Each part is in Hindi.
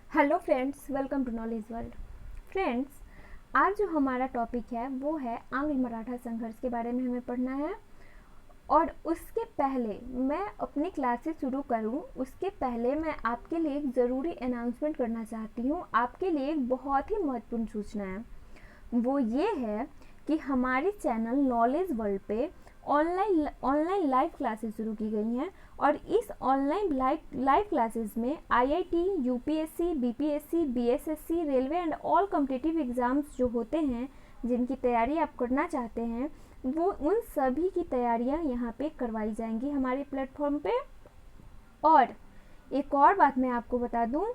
Hello friends, welcome to knowledge world. Friends, आज जो हमारा टॉपिक है वो है आंग्ल मराठा संघर्ष के बारे में हमें पढ़ना है। और उसके पहले मैं अपनी क्लासेस शुरू करूं उसके पहले मैं आपके लिए एक ज़रूरी अनाउंसमेंट करना चाहती हूं। आपके लिए एक बहुत ही महत्वपूर्ण सूचना है, वो ये है कि हमारे चैनल नॉलेज वर्ल्ड पे ऑनलाइन लाइव क्लासेस शुरू की गई हैं। और इस ऑनलाइन लाइव क्लासेस में IIT, UPSC, BPSC, BSSC, railway and all competitive exams जो होते हैं, जिनकी तैयारी आप करना चाहते हैं, वो उन सभी की तैयारियां यहाँ पे करवाई जाएंगी हमारे प्लेटफॉर्म पे। और एक और बात मैं आपको बता दूं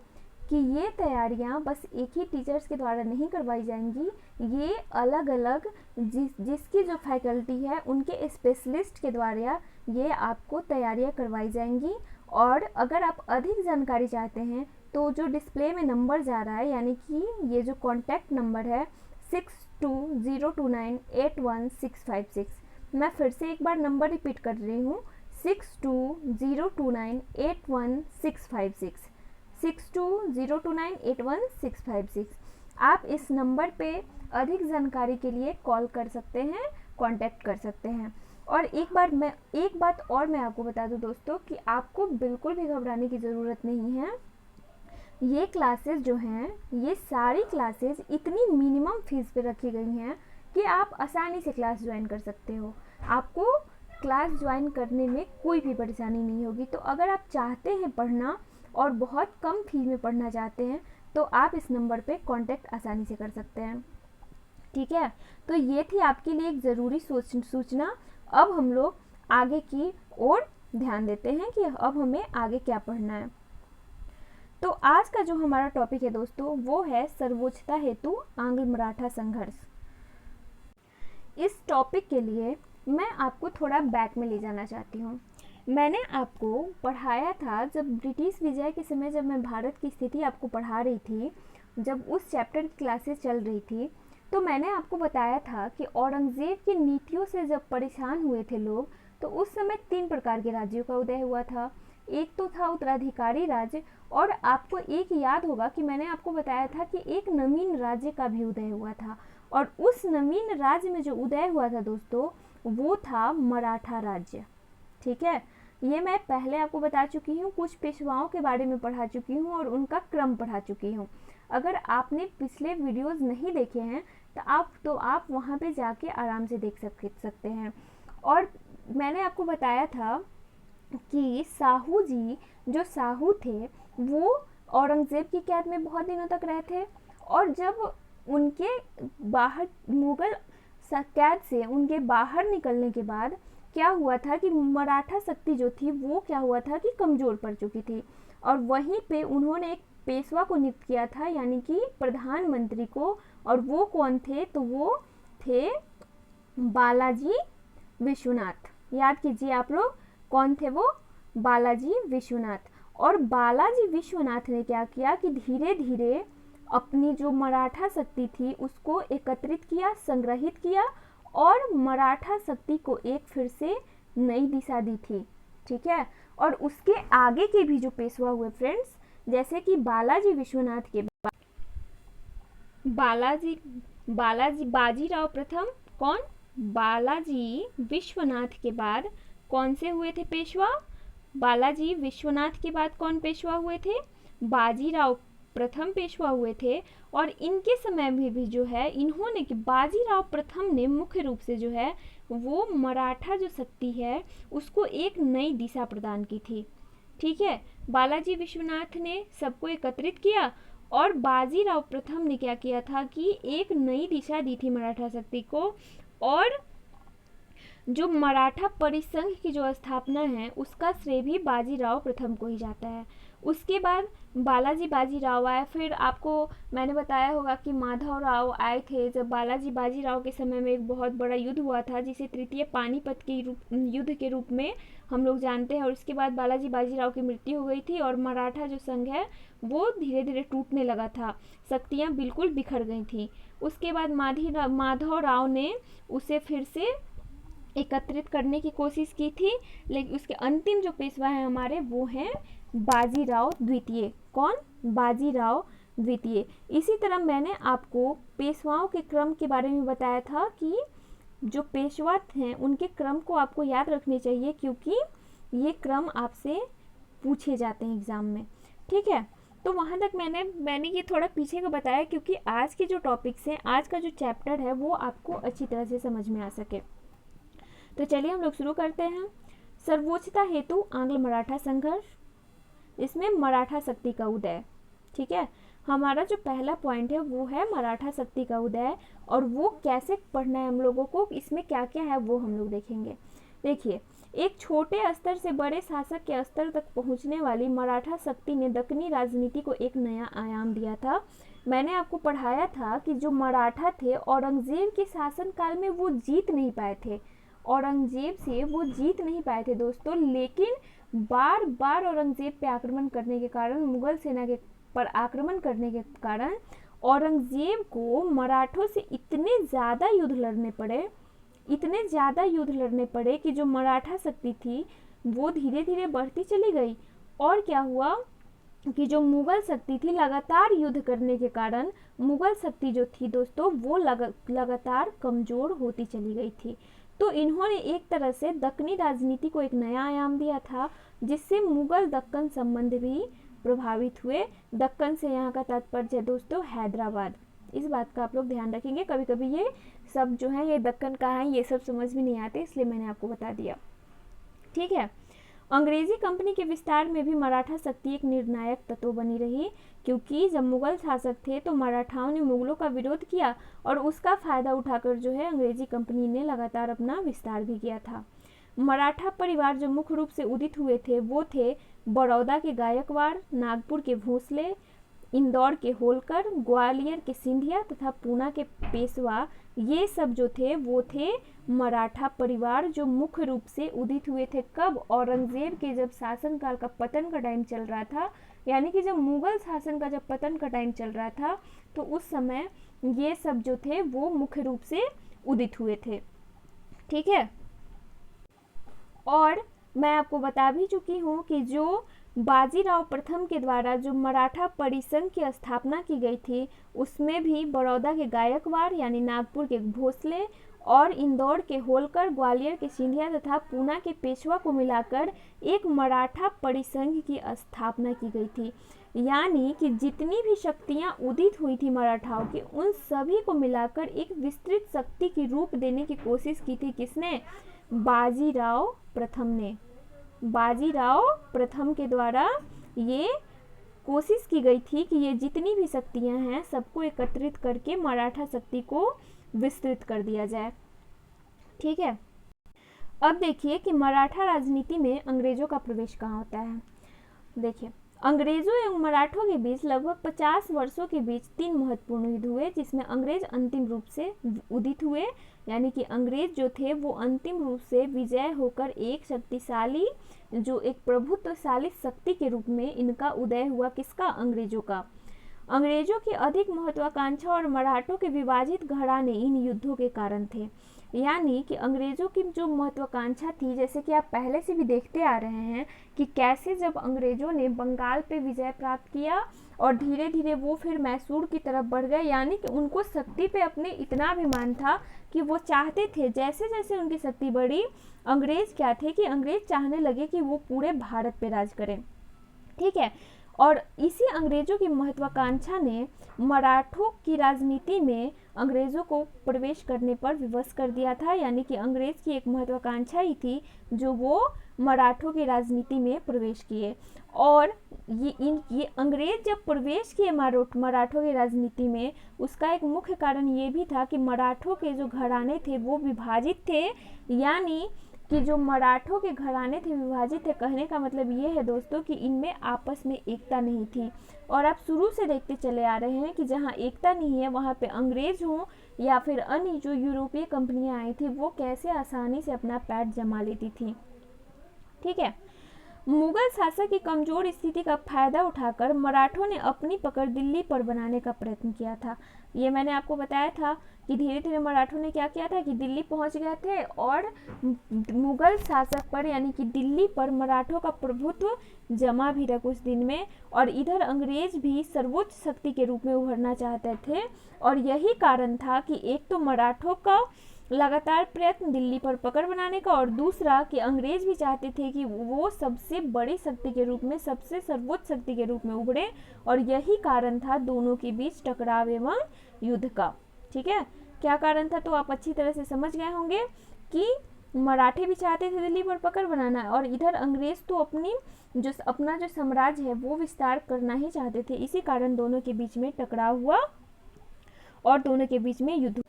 कि ये तैयारियां बस एक ही टीचर्स के द्वारा नहीं करवाई जाएंगी, ये अलग अलग जिसकी जो फैकल्टी है उनके स्पेशलिस्ट के द्वारा ये आपको तैयारियां करवाई जाएंगी। और अगर आप अधिक जानकारी चाहते हैं तो जो डिस्प्ले में नंबर जा रहा है, यानी कि ये जो कॉन्टैक्ट नंबर है 6202981656, मैं फिर से एक बार नंबर रिपीट कर रही हूँ, 6202981656, 6202981656। आप इस नंबर पे अधिक जानकारी के लिए कॉल कर सकते हैं, कांटेक्ट कर सकते हैं। और एक बात और मैं आपको बता दूं दोस्तों कि आपको बिल्कुल भी घबराने की ज़रूरत नहीं है। ये क्लासेस जो हैं, ये सारी क्लासेस इतनी मिनिमम फीस पे रखी गई हैं कि आप आसानी से क्लास ज्वाइन कर सकते हो। आपको क्लास ज्वाइन करने में कोई भी परेशानी नहीं होगी। तो अगर आप चाहते हैं पढ़ना और बहुत कम फीस में पढ़ना चाहते हैं तो आप इस नंबर पे कांटेक्ट आसानी से कर सकते हैं। ठीक है, तो ये थी आपके लिए एक ज़रूरी सूचना। अब हम लोग आगे की ओर ध्यान देते हैं कि अब हमें आगे क्या पढ़ना है। तो आज का जो हमारा टॉपिक है दोस्तों, वो है सर्वोच्चता हेतु आंग्ल मराठा संघर्ष। इस टॉपिक के लिए मैं आपको थोड़ा बैक में ले जाना चाहती हूँ। मैंने आपको पढ़ाया था जब ब्रिटिश विजय के समय, जब मैं भारत की स्थिति आपको पढ़ा रही थी, जब उस चैप्टर की क्लासेस चल रही थी, तो मैंने आपको बताया था कि औरंगज़ेब की नीतियों से जब परेशान हुए थे लोग, तो उस समय 3 प्रकार के राज्यों का उदय हुआ था। एक तो था उत्तराधिकारी राज्य, और आपको एक याद होगा कि मैंने आपको बताया था कि एक नवीन राज्य का भी उदय हुआ था। और उस नवीन राज्य में जो उदय हुआ था दोस्तों, वो था मराठा राज्य। ठीक है, ये मैं पहले आपको बता चुकी हूँ, कुछ पेशवाओं के बारे में पढ़ा चुकी हूँ और उनका क्रम पढ़ा चुकी हूँ। अगर आपने पिछले वीडियोस नहीं देखे हैं तो आप वहाँ पे जाके आराम से देख सकते हैं। और मैंने आपको बताया था कि साहू जी, जो साहू थे, वो औरंगज़ेब की कैद में बहुत दिनों तक रहे थे। और जब उनके बाहर मुगल कैद से उनके बाहर निकलने के बाद क्या हुआ था कि मराठा शक्ति जो थी वो क्या हुआ था कि कमज़ोर पड़ चुकी थी। और वहीं पे उन्होंने एक पेशवा को नियुक्त किया था, यानी कि प्रधानमंत्री को। और वो कौन थे? तो वो थे बालाजी विश्वनाथ। याद कीजिए आप लोग, कौन थे वो? बालाजी विश्वनाथ। और बालाजी विश्वनाथ ने क्या किया कि धीरे धीरे अपनी जो मराठा शक्ति थी उसको एकत्रित किया, संग्रहित किया, और मराठा शक्ति को एक फिर से नई दिशा दी थी। ठीक है, और उसके आगे के भी जो पेशवा हुए फ्रेंड्स, जैसे कि बालाजी विश्वनाथ के बाद बाजीराव प्रथम, कौन? बालाजी विश्वनाथ के बाद कौन से हुए थे पेशवा? बालाजी विश्वनाथ के बाद कौन पेशवा हुए थे? बाजीराव प्रथम पेशवा हुए थे। और इनके समय में भी जो है, इन्होंने कि बाजीराव प्रथम ने मुख्य रूप से जो है वो मराठा जो शक्ति है उसको एक नई दिशा प्रदान की थी। ठीक है, बालाजी विश्वनाथ ने सबको एकत्रित किया, और बाजीराव प्रथम ने क्या किया था कि एक नई दिशा दी थी मराठा शक्ति को। और जो मराठा परिसंघ की जो स्थापना है उसका श्रेय भी बाजीराव प्रथम को ही जाता है। उसके बाद बालाजी बाजीराव आए। फिर आपको मैंने बताया होगा कि माधव राव आए थे। जब बालाजी बाजीराव के समय में एक बहुत बड़ा युद्ध हुआ था, जिसे तृतीय पानीपत के युद्ध के रूप में हम लोग जानते हैं। और उसके बाद बालाजी बाजीराव की मृत्यु हो गई थी और मराठा जो संघ है वो धीरे धीरे टूटने लगा था, शक्तियाँ बिल्कुल बिखर गई थी। उसके बाद माधव राव ने उसे फिर से एकत्रित करने की कोशिश की थी, लेकिन उसके अंतिम जो पेशवा हैं हमारे, वो हैं बाजीराव द्वितीय। कौन? बाजीराव द्वितीय। इसी तरह मैंने आपको पेशवाओं के क्रम के बारे में बताया था कि जो पेशवा हैं उनके क्रम को आपको याद रखने चाहिए, क्योंकि ये क्रम आपसे पूछे जाते हैं एग्ज़ाम में। ठीक है, तो वहाँ तक मैंने ये थोड़ा पीछे का बताया, क्योंकि आज के जो टॉपिक्स हैं, आज का जो चैप्टर है वो आपको अच्छी तरह से समझ में आ सके। तो चलिए हम लोग शुरू करते हैं। सर्वोच्चता हेतु आंग्ल मराठा संघर्ष, इसमें मराठा शक्ति का उदय। ठीक है, हमारा जो पहला पॉइंट है वो है मराठा शक्ति का उदय, और वो कैसे पढ़ना है हम लोगों को, इसमें क्या क्या है वो हम लोग देखेंगे। देखिए, एक छोटे स्तर से बड़े शासक के स्तर तक पहुंचने वाली मराठा शक्ति ने दक्कनी राजनीति को एक नया आयाम दिया था। मैंने आपको पढ़ाया था कि जो मराठा थे औरंगजेब के शासनकाल में वो जीत नहीं पाए थे, औरंगजेब से वो जीत नहीं पाए थे दोस्तों, लेकिन बार बार औरंगजेब पे आक्रमण करने के कारण, मुगल सेना के पर आक्रमण करने के कारण औरंगजेब को मराठों से इतने ज़्यादा युद्ध लड़ने पड़े कि जो मराठा शक्ति थी वो धीरे धीरे बढ़ती चली गई। और क्या हुआ कि जो मुगल शक्ति थी, लगातार युद्ध करने के कारण मुगल शक्ति जो थी दोस्तों वो लगातार कमज़ोर होती चली गई थी। तो इन्होंने एक तरह से दक्कनी राजनीति को एक नया आयाम दिया था, जिससे मुगल दक्कन संबंध भी प्रभावित हुए। दक्कन से यहाँ का तात्पर्य है दोस्तों हैदराबाद। इस बात का आप लोग ध्यान रखेंगे, कभी कभी ये सब जो है ये दक्कन का है, ये सब समझ में नहीं आते, इसलिए मैंने आपको बता दिया। ठीक है, अंग्रेजी कंपनी के विस्तार में भी मराठा शक्ति एक निर्णायक तत्व बनी रही, क्योंकि जब मुगल शासक थे तो मराठाओं ने मुगलों का विरोध किया, और उसका फ़ायदा उठाकर जो है अंग्रेजी कंपनी ने लगातार अपना विस्तार भी किया था। मराठा परिवार जो मुख्य रूप से उदित हुए थे वो थे बड़ौदा के गायकवाड़, नागपुर के भोसले, इंदौर के होलकर, ग्वालियर के सिंधिया तथा पूना के पेशवा। ये सब जो थे वो थे मराठा परिवार जो मुख्य रूप से उदित हुए थे। कब? औरंगजेब के जब शासनकाल का पतन का टाइम चल रहा था, यानी कि जब मुगल शासन का जब पतन का टाइम चल रहा था, तो उस समय ये सब जो थे वो मुख्य रूप से उदित हुए थे। ठीक है, और मैं आपको बता भी चुकी हूँ कि जो बाजीराव प्रथम के द्वारा जो मराठा परिसंघ की स्थापना की गई थी, उसमें भी बड़ौदा के गायकवाड़ यानी नागपुर के भोसले और इंदौर के होलकर, ग्वालियर के सिंधिया तथा पूना के पेशवा को मिलाकर एक मराठा परिसंघ की स्थापना की गई थी। यानी कि जितनी भी शक्तियां उदित हुई थी मराठाओं की, उन सभी को मिलाकर एक विस्तृत शक्ति की रूप देने की कोशिश की थी। किसने? बाजीराव प्रथम ने। बाजीराव प्रथम के द्वारा ये कोशिश की गई थी कि ये जितनी भी शक्तियां हैं सबको एकत्रित करके मराठा शक्ति को विस्तृत कर दिया जाए। ठीक है, अब देखिए कि मराठा राजनीति में अंग्रेजों का प्रवेश कहाँ होता है। देखिए, अंग्रेजों एवं मराठों के बीच लगभग 50 वर्षों के बीच 3 महत्वपूर्ण युद्ध हुए, जिसमें अंग्रेज अंतिम रूप से उदित हुए। यानी कि अंग्रेज जो थे वो अंतिम रूप से विजय होकर एक शक्तिशाली, जो एक प्रभुत्वशाली शक्ति के रूप में इनका उदय हुआ। किसका? अंग्रेजों का। अंग्रेजों की अधिक महत्वाकांक्षा और मराठों के विभाजित घराने इन युद्धों के कारण थे। यानी कि अंग्रेजों की जो महत्वाकांक्षा थी, जैसे कि आप पहले से भी देखते आ रहे हैं कि कैसे जब अंग्रेजों ने बंगाल पे विजय प्राप्त किया और धीरे धीरे वो फिर मैसूर की तरफ बढ़ गए। यानी कि उनको शक्ति पे अपने इतना अभिमान था कि वो चाहते थे जैसे जैसे उनकी शक्ति बढ़ी, अंग्रेज क्या थे कि अंग्रेज चाहने लगे कि वो पूरे भारत पे राज करें। ठीक है, और इसी अंग्रेजों की महत्वाकांक्षा ने मराठों की राजनीति में अंग्रेजों को प्रवेश करने पर विवश कर दिया था। यानी कि अंग्रेज की एक महत्वाकांक्षा ही थी जो वो मराठों की राजनीति में प्रवेश किए। और ये अंग्रेज जब प्रवेश किए मराठों की राजनीति में, उसका एक मुख्य कारण ये भी था कि मराठों के जो घराने थे वो विभाजित थे। यानी कि जो मराठों के घराने थे विभाजित थे, कहने का मतलब ये है दोस्तों कि इनमें आपस में एकता नहीं थी। और आप शुरू से देखते चले आ रहे हैं कि जहाँ एकता नहीं है वहाँ पे अंग्रेज हों या फिर अन्य जो यूरोपीय कंपनियां आई थी वो कैसे आसानी से अपना पैर जमा लेती थी। ठीक है, मुगल शासक की कमजोर स्थिति का फायदा उठाकर मराठों ने अपनी पकड़ दिल्ली पर बनाने का प्रयत्न किया था। ये मैंने आपको बताया था कि धीरे धीरे मराठों ने क्या किया था कि दिल्ली पहुंच गए थे और मुगल शासक पर यानी कि दिल्ली पर मराठों का प्रभुत्व जमा भी था कुछ दिन में, और इधर अंग्रेज भी सर्वोच्च शक्ति के रूप में उभरना चाहते थे। और यही कारण था कि एक तो मराठों का लगातार प्रयत्न दिल्ली पर पकड़ बनाने का, और दूसरा कि अंग्रेज भी चाहते थे कि वो सबसे बड़ी शक्ति के रूप में, सबसे सर्वोच्च शक्ति के रूप में उभरे, और यही कारण था दोनों के बीच टकराव एवं युद्ध का। ठीक है, क्या कारण था तो आप अच्छी तरह से समझ गए होंगे कि मराठे भी चाहते थे दिल्ली पर पकड़ बनाना, और इधर अंग्रेज तो अपना जो साम्राज्य है वो विस्तार करना ही चाहते थे। इसी कारण दोनों के बीच में टकराव हुआ और दोनों के बीच में युद्ध,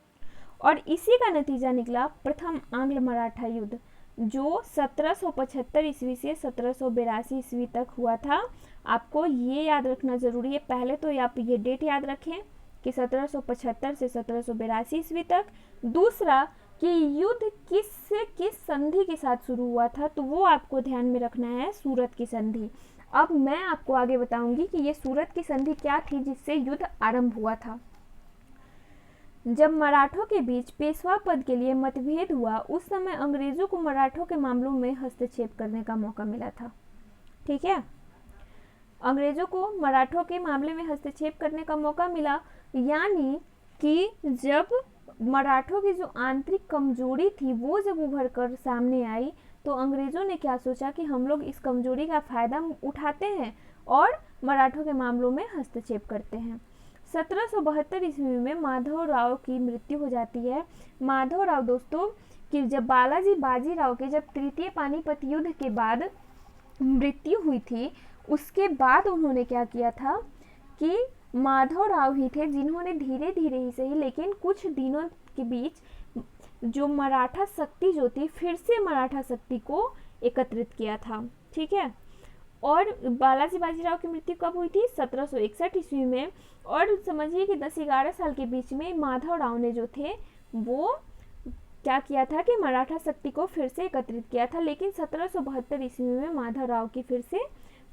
और इसी का नतीजा निकला प्रथम आंग्ल मराठा युद्ध, जो 1775 ईस्वी से 1782 ईस्वी तक हुआ था। आपको ये याद रखना जरूरी है, पहले तो आप ये डेट याद रखें कि 1775 से 1782 ईस्वी तक। दूसरा कि युद्ध किस संधि के साथ शुरू हुआ था, तो वो आपको ध्यान में रखना है, सूरत की संधि। अब मैं आपको आगे बताऊंगी कि ये सूरत की संधि क्या थी जिससे युद्ध आरंभ हुआ था। जब मराठों के बीच पेशवा पद के लिए मतभेद हुआ, उस समय अंग्रेजों को मराठों के मामलों में हस्तक्षेप करने का मौका मिला था। ठीक है, अंग्रेजों को मराठों के मामले में हस्तक्षेप करने का मौका मिला, यानी कि जब मराठों की जो आंतरिक कमजोरी थी वो जब उभर कर सामने आई, तो अंग्रेजों ने क्या सोचा कि हम लोग इस कमजोरी का फायदा उठाते हैं और मराठों के मामलों में हस्तक्षेप करते हैं। 1772 ईस्वी में माधव राव की मृत्यु हो जाती है। माधव राव दोस्तों कि जब बालाजी बाजीराव के जब तृतीय पानीपत युद्ध के बाद मृत्यु हुई थी, उसके बाद उन्होंने क्या किया था कि माधव राव ही थे जिन्होंने धीरे धीरे ही सही लेकिन कुछ दिनों के बीच जो मराठा शक्ति जो थी फिर से मराठा शक्ति को एकत्रित किया था। ठीक है, और बालाजी बाजीराव की मृत्यु कब हुई थी? 1761 ईस्वी में। और समझिए कि 10-11 साल के बीच में माधव राव ने जो थे वो क्या किया था कि मराठा शक्ति को फिर से एकत्रित किया था, लेकिन 1772 ईस्वी में माधव राव की फिर से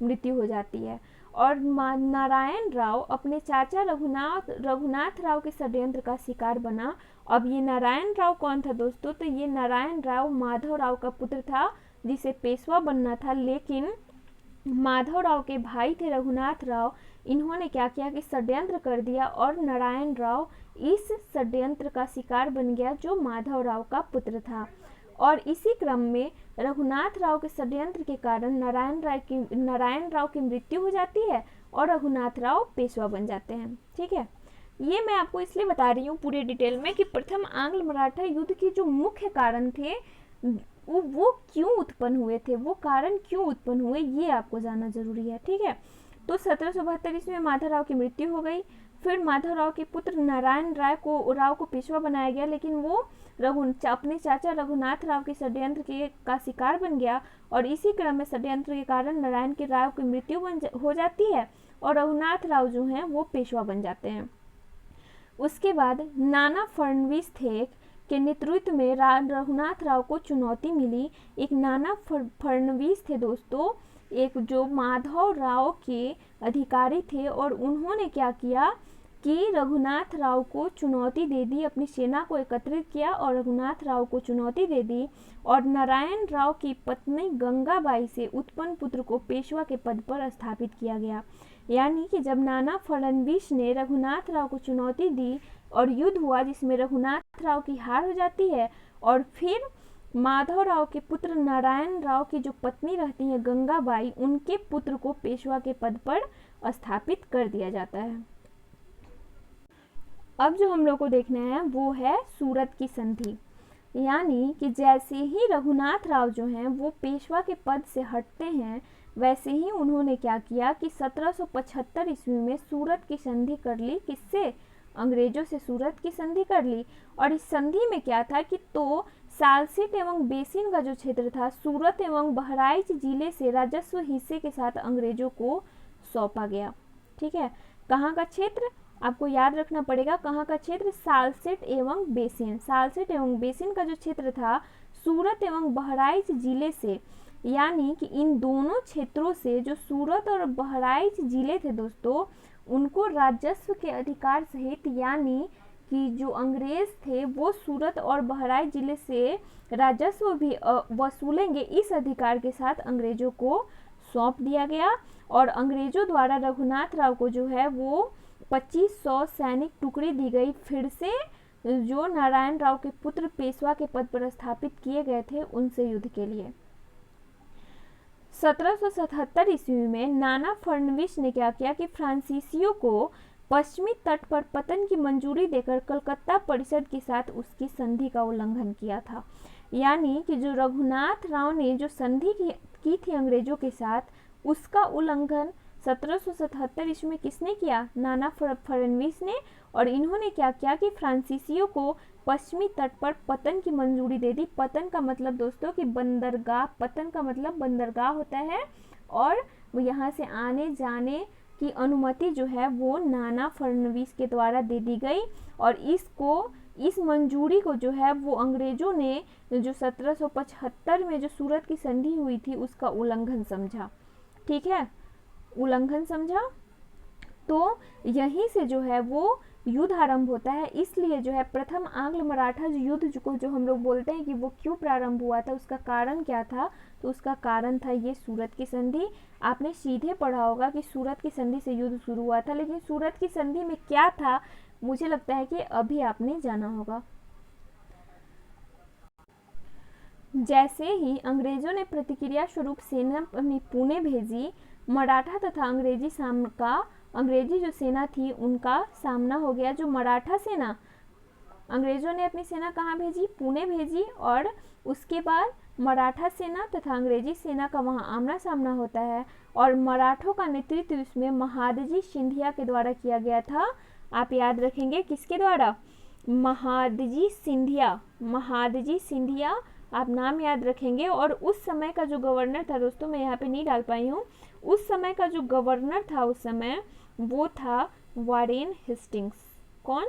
मृत्यु हो जाती है। और नारायण राव अपने चाचा रघुनाथ राव के षड्यंत्र का शिकार बना। अब ये नारायण राव कौन था दोस्तों? तो ये नारायण राव माधव राव का पुत्र था जिसे पेशवा बनना था, लेकिन माधव राव के भाई थे रघुनाथ राव, इन्होंने क्या किया कि षड्यंत्र कर दिया और नारायण राव इस षड्यंत्र का शिकार बन गया जो माधव राव का पुत्र था। और इसी क्रम में रघुनाथ राव के षड्यंत्र के कारण नारायण राव की मृत्यु हो जाती है और रघुनाथ राव पेशवा बन जाते हैं। ठीक है, ये मैं आपको इसलिए बता रही हूँ पूरे डिटेल में कि प्रथम आंग्ल मराठा युद्ध के जो मुख्य कारण थे वो क्यों उत्पन्न हुए थे, वो कारण क्यों उत्पन्न हुए, ये आपको जानना जरूरी है। ठीक है, तो 1772 ईस्वी में माधव राव की मृत्यु हो गई। फिर माधव राव के पुत्र नारायण राव को पेशवा बनाया गया, लेकिन वो अपने चाचा रघुनाथ राव के षड्यंत्र का शिकार बन गया, और इसी क्रम में षड्यंत्र के कारण नारायण के राव की मृत्यु हो जाती है और रघुनाथ राव जो हैं वो पेशवा बन जाते हैं। उसके बाद नाना फडणवीस थे के नेतृत्व में रघुनाथ राव को चुनौती मिली। एक नाना फडणवीस थे दोस्तों, एक जो माधव राव के अधिकारी थे, और उन्होंने क्या किया कि रघुनाथ राव को चुनौती दे दी, अपनी सेना को एकत्रित किया और रघुनाथ राव को चुनौती दे दी, और नारायण राव की पत्नी गंगाबाई से उत्पन्न पुत्र को पेशवा के पद पर स्थापित किया गया। यानी कि जब नाना फडणवीस ने रघुनाथ राव को चुनौती दी और युद्ध हुआ जिसमें रघुनाथ राव की हार हो जाती है, और फिर माधव राव के पुत्र नारायण राव की जो पत्नी रहती है गंगाबाई, उनके पुत्र को पेशवा के पद पर स्थापित कर दिया जाता है। अब जो हम लोग को देखना है वो है सूरत की संधि, यानी कि जैसे ही रघुनाथ राव जो हैं वो पेशवा के पद से हटते हैं, वैसे ही उन्होंने क्या किया कि 1775 ईस्वी में सूरत की संधि कर ली। किससे? अंग्रेजों से सूरत की संधि कर ली। और इस संधि में क्या था कि तो सालसीट एवं बेसिन का जो क्षेत्र था सूरत एवं बहराइच जिले से राजस्व हिस्से के साथ अंग्रेजों को सौंपा गया। ठीक है, कहाँ का क्षेत्र आपको याद रखना पड़ेगा, कहाँ का क्षेत्र? सालसीट एवं बेसिन। सालसीट एवं बेसिन का जो क्षेत्र था सूरत एवं बहराइच जिले से यानी कि इन दोनों क्षेत्रों से जो सूरत और बहराइच जिले थे दोस्तों, उनको राजस्व के अधिकार सहित, यानी कि जो अंग्रेज थे वो सूरत और बहराइच जिले से राजस्व भी वसूलेंगे, इस अधिकार के साथ अंग्रेजों को सौंप दिया गया। और अंग्रेजों द्वारा रघुनाथ राव को जो है वो 2500 सैनिक टुकड़ी दी गई, फिर से जो नारायण राव के पुत्र पेशवा के पद पर स्थापित किए गए थे उनसे युद्ध के लिए। 1777 ईस्वी में नाना फडणवीस ने क्या किया कि फ्रांसीसियों को पश्चिमी तट पर पतन की मंजूरी देकर कलकत्ता परिषद के साथ उसकी संधि का उल्लंघन किया था। यानी कि जो रघुनाथ राव ने जो संधि की थी अंग्रेजों के साथ, उसका उल्लंघन 1777 ईस्वी में किसने किया? नाना फडणवीस ने। और इन्होंने क्या किया कि फ्रांसीसियों को पश्चिमी तट पर पतन की मंजूरी दे दी। पतन का मतलब दोस्तों कि बंदरगाह, पतन का मतलब बंदरगाह होता है, और यहाँ से आने जाने की अनुमति जो है वो नाना फडणवीस के द्वारा दे दी गई। और इस मंजूरी को जो है वो अंग्रेजों ने जो 1775 में जो सूरत की संधि हुई थी उसका उल्लंघन समझा। ठीक है, उल्लंघन समझा। तो यहीं से जो है वो युद्ध आरंभ होता है। इसलिए जो है प्रथम आंग्ल मराठा युद्ध को जो हम लोग बोलते हैं कि वो क्यों प्रारंभ हुआ था, उसका कारण क्या था, तो उसका कारण था ये सूरत की संधि। आपने सीधे पढ़ा होगा कि सूरत की संधि से युद्ध शुरू हुआ था, लेकिन सूरत की संधि में क्या था मुझे लगता है कि अभी आपने जाना होगा। जैसे ही अंग्रेजों ने प्रतिक्रिया स्वरूप सेना अपनी पुणे भेजी, मराठा तथा अंग्रेजी जो सेना थी उनका सामना हो गया। जो मराठा सेना, अंग्रेजों ने अपनी सेना कहाँ भेजी? पुणे भेजी। और उसके बाद मराठा सेना तथा अंग्रेजी सेना का वहाँ आमना सामना होता है। और मराठों का नेतृत्व इसमें महादजी सिंधिया के द्वारा किया गया था। आप याद रखेंगे किसके द्वारा? महादजी सिंधिया, आप नाम याद रखेंगे। और उस समय का जो गवर्नर था दोस्तों, मैं यहाँ पे नहीं डाल पाई हूँ, उस समय का जो गवर्नर था उस समय वो था वारेन हेस्टिंग्स। कौन?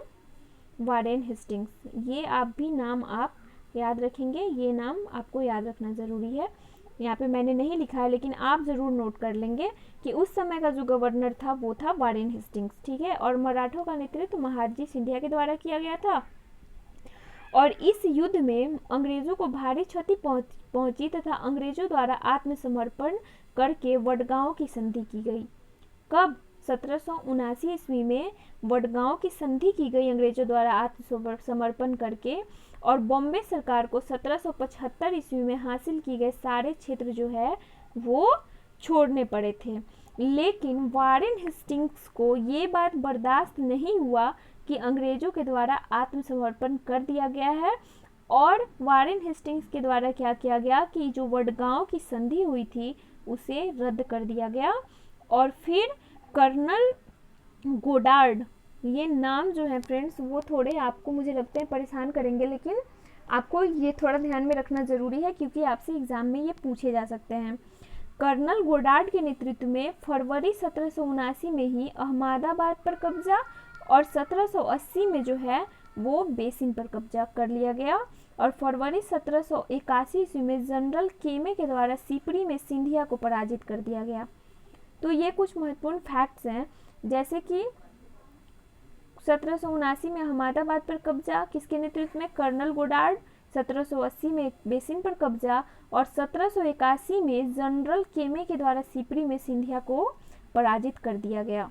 Warren Hastings. ये आप भी नाम आप याद रखेंगे, ये नाम आपको याद रखना ज़रूरी है। यहाँ पे मैंने नहीं लिखा है लेकिन आप ज़रूर नोट कर लेंगे कि उस समय का जो गवर्नर था वो था वारेन हेस्टिंग्स। ठीक है, और मराठों का नेतृत्व महादजी सिंधिया के द्वारा किया गया था। और इस युद्ध में अंग्रेजों को भारी क्षति पहुंची तथा अंग्रेजों द्वारा आत्मसमर्पण करके वडगांव की संधि की गई। कब? 1779 ईस्वी में वडगांव की संधि की गई अंग्रेजों द्वारा आत्मसमर्पण करके। और बॉम्बे सरकार को 1775 ईस्वी में हासिल किए गए सारे क्षेत्र जो है वो छोड़ने पड़े थे। लेकिन वारेन हेस्टिंग्स को ये बात बर्दाश्त नहीं हुआ कि अंग्रेजों के द्वारा आत्मसमर्पण कर दिया गया है। और वारेन हेस्टिंग्स के द्वारा क्या किया गया कि जो वडगांव की संधि हुई थी उसे रद्द कर दिया गया। और फिर कर्नल गोडार्ड, ये नाम जो है फ्रेंड्स वो थोड़े आपको मुझे लगते हैं परेशान करेंगे, लेकिन आपको ये थोड़ा ध्यान में रखना ज़रूरी है क्योंकि आपसे एग्जाम में ये पूछे जा सकते हैं। कर्नल गोडार्ड के नेतृत्व में फरवरी 1779 में ही अहमदाबाद पर कब्जा और 1780 में जो है वो बेसिन पर कब्जा कर लिया गया। और फरवरी 1781 ईस्वी में जनरल केमे के द्वारा सिपरी में सिंधिया को पराजित कर दिया गया। तो ये कुछ महत्वपूर्ण फैक्ट्स हैं, जैसे कि 1779 में अहमदाबाद पर कब्जा किसके नेतृत्व में? Colonel Goddard. 1780 में बेसिन पर कब्जा और 1781 में जनरल केमे के द्वारा सिपरी में सिंधिया को पराजित कर दिया गया।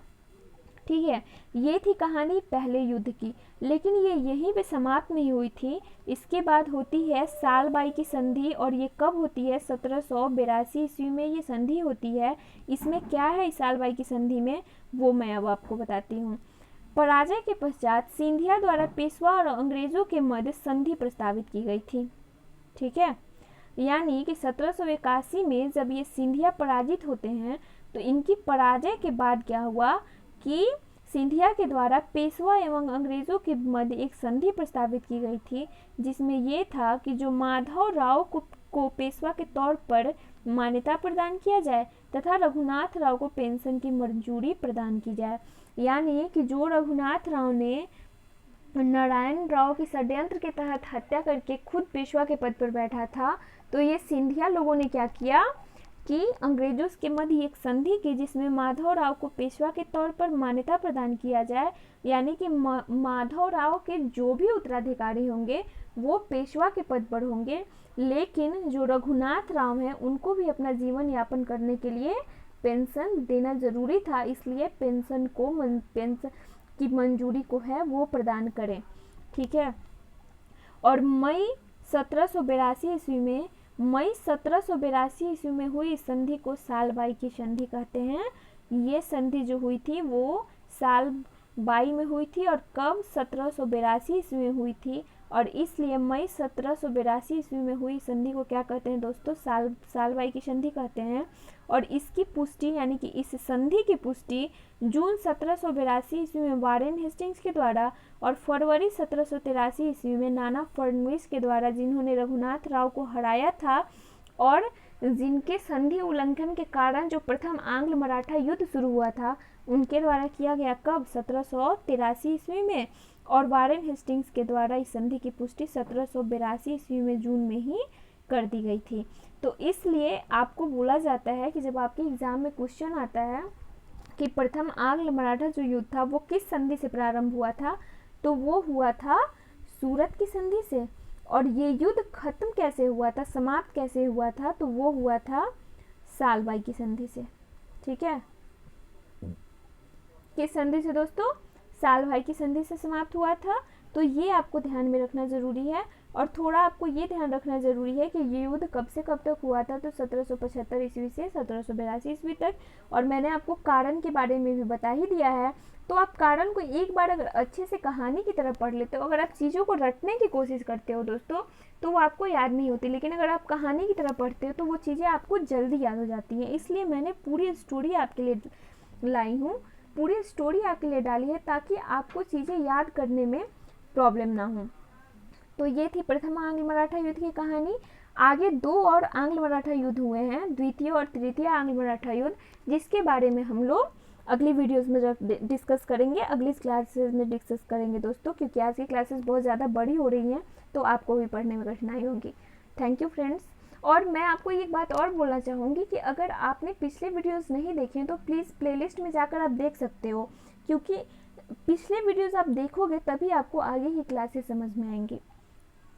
ठीक है, ये थी कहानी पहले युद्ध की, लेकिन ये यहीं पे समाप्त नहीं हुई थी। इसके बाद होती है सालबाई की संधि। और ये कब होती है? 1782 ईस्वी में ये संधि होती है। इसमें क्या है इस सालबाई की संधि में, वो मैं अब आपको बताती हूँ। पराजय के पश्चात सिंधिया द्वारा पेशवा और अंग्रेजों के मध्य संधि प्रस्तावित की गई थी। ठीक है, यानी कि 1781 में जब ये सिंधिया पराजित होते हैं तो इनकी पराजय के बाद क्या हुआ कि सिंधिया के द्वारा पेशवा एवं अंग्रेजों के मध्य एक संधि प्रस्तावित की गई थी, जिसमें ये था कि जो माधव राव को पेशवा के तौर पर मान्यता प्रदान किया जाए तथा रघुनाथ राव को पेंशन की मंजूरी प्रदान की जाए। यानी कि जो रघुनाथ राव ने नारायण राव की षड्यंत्र के तहत हत्या करके खुद पेशवा के पद पर बैठा था, तो ये सिंधिया लोगों ने क्या किया कि अंग्रेजों के मध्य एक संधि की जिसमें माधवराव को पेशवा के तौर पर मान्यता प्रदान किया जाए, यानी कि माधवराव के जो भी उत्तराधिकारी होंगे वो पेशवा के पद पर होंगे, लेकिन जो रघुनाथ राव हैं उनको भी अपना जीवन यापन करने के लिए पेंशन देना जरूरी था, इसलिए पेंशन की मंजूरी को है वो प्रदान करें। ठीक है। और मई 1782 ईस्वी में हुई इस संधि को सालबाई की संधि कहते हैं। ये संधि जो हुई थी वो साल 22 में हुई थी और कब 1782 ईस्वी में हुई थी, और इसलिए मई 1782 ईस्वी में हुई संधि को क्या कहते हैं दोस्तों, सालबाई की संधि कहते हैं। और इसकी पुष्टि यानी कि इस संधि की पुष्टि जून 1782 ईस्वी में वारेन हेस्टिंग्स के द्वारा और फरवरी 1783 ईस्वी में नाना फडणवीस के द्वारा, जिन्होंने रघुनाथ राव को हराया था और जिनके संधि उल्लंघन के कारण जो प्रथम आंग्ल मराठा युद्ध शुरू हुआ था उनके द्वारा किया गया। कब? 1783 ईस्वी में। और वारेन हेस्टिंग्स के द्वारा इस संधि की पुष्टि 1782 ईस्वी में जून में ही कर दी गई थी। तो इसलिए आपको बोला जाता है कि जब आपके एग्जाम में क्वेश्चन आता है कि प्रथम आंग्ल मराठा जो युद्ध था वो किस संधि से प्रारंभ हुआ था, तो वो हुआ था सूरत की संधि से। और ये युद्ध खत्म कैसे हुआ था, समाप्त कैसे हुआ था, तो वो हुआ था सालबाई की संधि से। ठीक है। किस संधि से दोस्तों? सालबाई की संधि से समाप्त हुआ था। तो ये आपको ध्यान में रखना जरूरी है। और थोड़ा आपको ये ध्यान रखना जरूरी है कि ये युद्ध कब से कब तक हुआ था, तो 1775 ईस्वी से 1782 ईस्वी तक। और मैंने आपको कारण के बारे में भी बता ही दिया है। तो आप कारण को एक बार अगर अच्छे से कहानी की तरह पढ़ लेते हो, अगर आप चीज़ों को रटने की कोशिश करते हो दोस्तों, तो वो आपको याद नहीं होती, लेकिन अगर आप कहानी की तरह पढ़ते हो तो वो चीज़ें आपको जल्दी याद हो जाती हैं। इसलिए मैंने पूरी स्टोरी आपके लिए लाई हूँ, पूरी स्टोरी आपके लिए डाली है ताकि आपको चीज़ें याद करने में प्रॉब्लम ना हो। तो ये थी प्रथम आंग्ल मराठा युद्ध की कहानी। आगे 2 और आंग्ल मराठा युद्ध हुए हैं, द्वितीय और तृतीय आंग्ल मराठा युद्ध, जिसके बारे में हम लोग अगली वीडियोस में डिस्कस करेंगे, अगली क्लासेस में डिस्कस करेंगे दोस्तों, क्योंकि आज की क्लासेस बहुत ज़्यादा बड़ी हो रही हैं तो आपको भी पढ़ने में कठिनाई होगी। Thank you friends. और मैं आपको एक बात और बोलना चाहूँगी कि अगर आपने पिछले वीडियोस नहीं देखे हैं तो प्लीज़ प्लेलिस्ट में जाकर आप देख सकते हो, क्योंकि पिछले वीडियोस आप देखोगे तभी आपको आगे की क्लासेस समझ में आएंगी।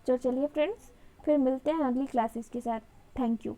तो चलिए फ्रेंड्स, फिर मिलते हैं अगली क्लासेस के साथ। Thank you.